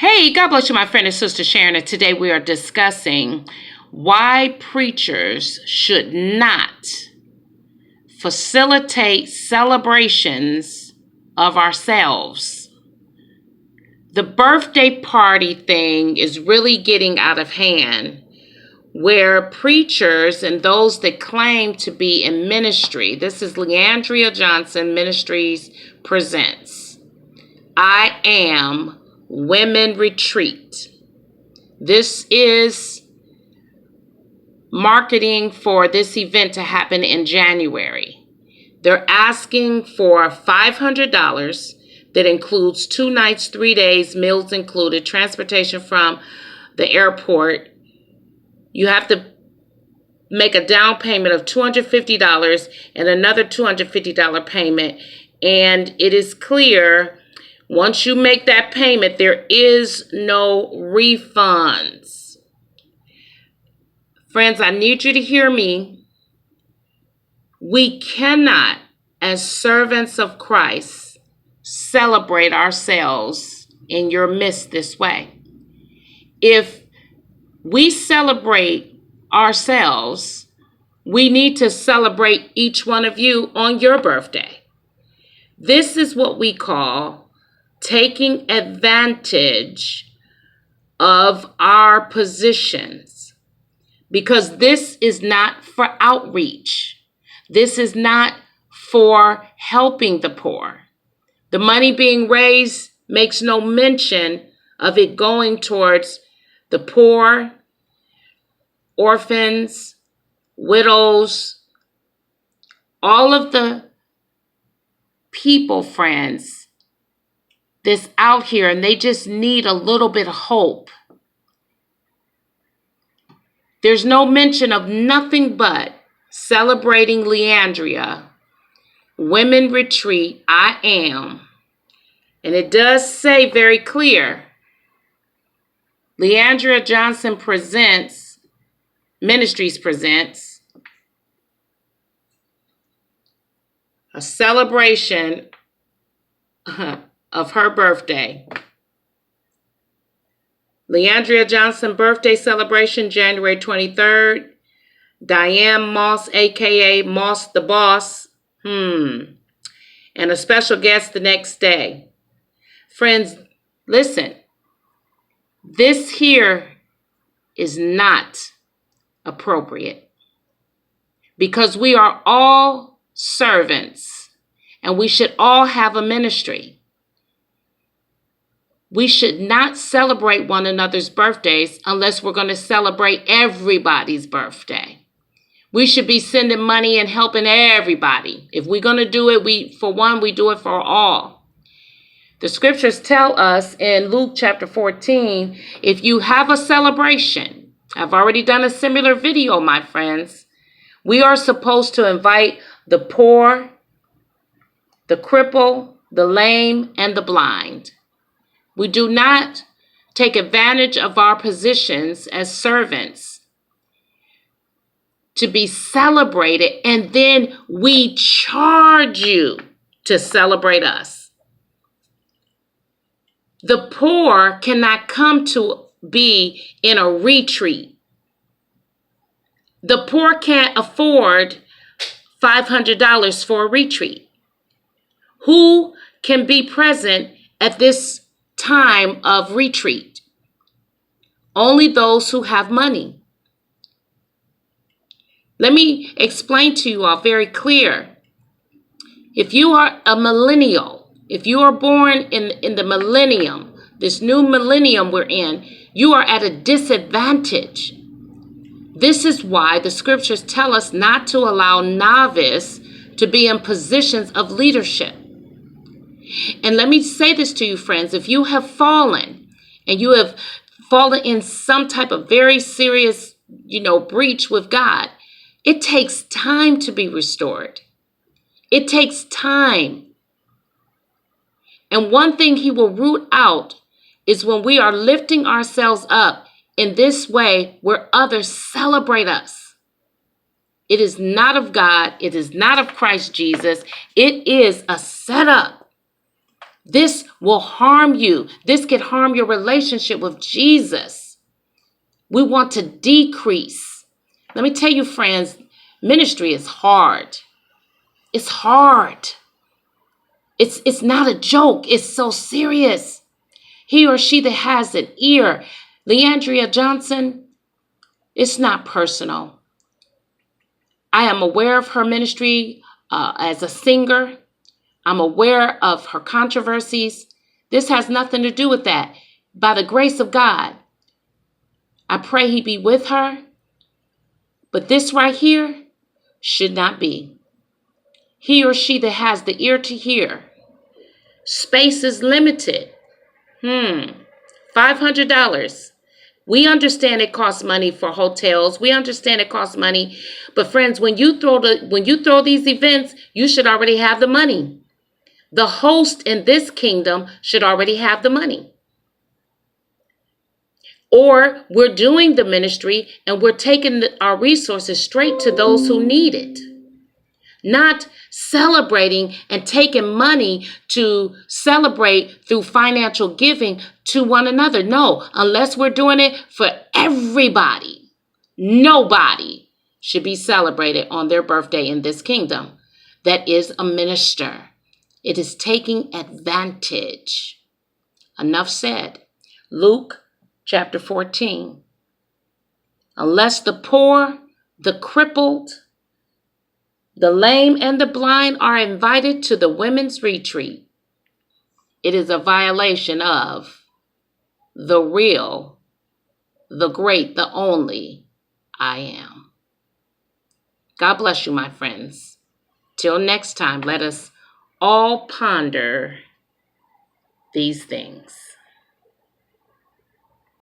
Hey, God bless you, my friend and sister Sharon. And today we are discussing why preachers should not facilitate celebrations of ourselves. The birthday party thing is really getting out of hand, where preachers and those that claim to be in ministry, this is Leandria Johnson Ministries presents I Am Women Retreat. This is marketing for this event to happen in January. They're asking for $500 that includes 2 nights, 3 days, meals included, transportation from the airport. You have to make a down payment of $250 and another $250 payment. And it is clear, once you make that payment, there is no refunds. Friends, I need you to hear me. We cannot, as servants of Christ, celebrate ourselves in your midst this way. If we celebrate ourselves, we need to celebrate each one of you on your birthday. This is what we call taking advantage of our positions, because this is not for outreach. This is not for helping the poor. The money being raised makes no mention of it going towards the poor, orphans, widows, all of the people, friends, that's out here and they just need a little bit of hope. There's no mention of nothing but celebrating Leandria, Women Retreat, I Am. And it does say very clear, Leandria Johnson Ministries presents a celebration of her birthday. Leandria Johnson birthday celebration, January 23rd. Diane Moss, a.k.a. Moss the Boss. And a special guest the next day. Friends, listen. This here is not appropriate, because we are all servants and we should all have a ministry. We should not celebrate one another's birthdays unless we're going to celebrate everybody's birthday. We should be sending money and helping everybody. If we're going to do it, we do it for all. The scriptures tell us in Luke chapter 14, if you have a celebration, I've already done a similar video, my friends. We are supposed to invite the poor, the cripple, the lame, and the blind. We do not take advantage of our positions as servants to be celebrated, and then we charge you to celebrate us. The poor cannot come to be in a retreat. The poor can't afford $500 for a retreat. Who can be present at this time of retreat? Only those who have money. Let me explain to you all very clear. If you are a millennial, if you are born in the millennium, this new millennium we're in, you are at a disadvantage. This is why the scriptures tell us not to allow novice to be in positions of leadership. And let me say this to you, friends. If you have fallen and you have fallen in some type of very serious, breach with God, it takes time to be restored. It takes time. And one thing he will root out is when we are lifting ourselves up in this way where others celebrate us. It is not of God. It is not of Christ Jesus. It is a setup. This will harm you. This could harm your relationship with Jesus. We want to decrease. Let me tell you, friends, ministry is hard. It's hard. It's not a joke. It's so serious. He or she that has an ear, Leandria Johnson, it's not personal. I am aware of her ministry as a singer. I'm aware of her controversies. This has nothing to do with that. By the grace of God, I pray he be with her. But this right here should not be. He or she that has the ear to hear. Space is limited. $500. We understand it costs money for hotels. We understand it costs money. But friends, when you throw these events, you should already have the money. The host in this kingdom should already have the money. Or we're doing the ministry and we're taking our resources straight to those who need it. Not celebrating and taking money to celebrate through financial giving to one another. No, unless we're doing it for everybody, nobody should be celebrated on their birthday in this kingdom. That is a minister. It is taking advantage. Enough said. Luke chapter 14. Unless the poor, the crippled, the lame and the blind are invited to the women's retreat, it is a violation of the real, the great, the only I am. God bless you, my friends. Till next time, let us all ponder these things.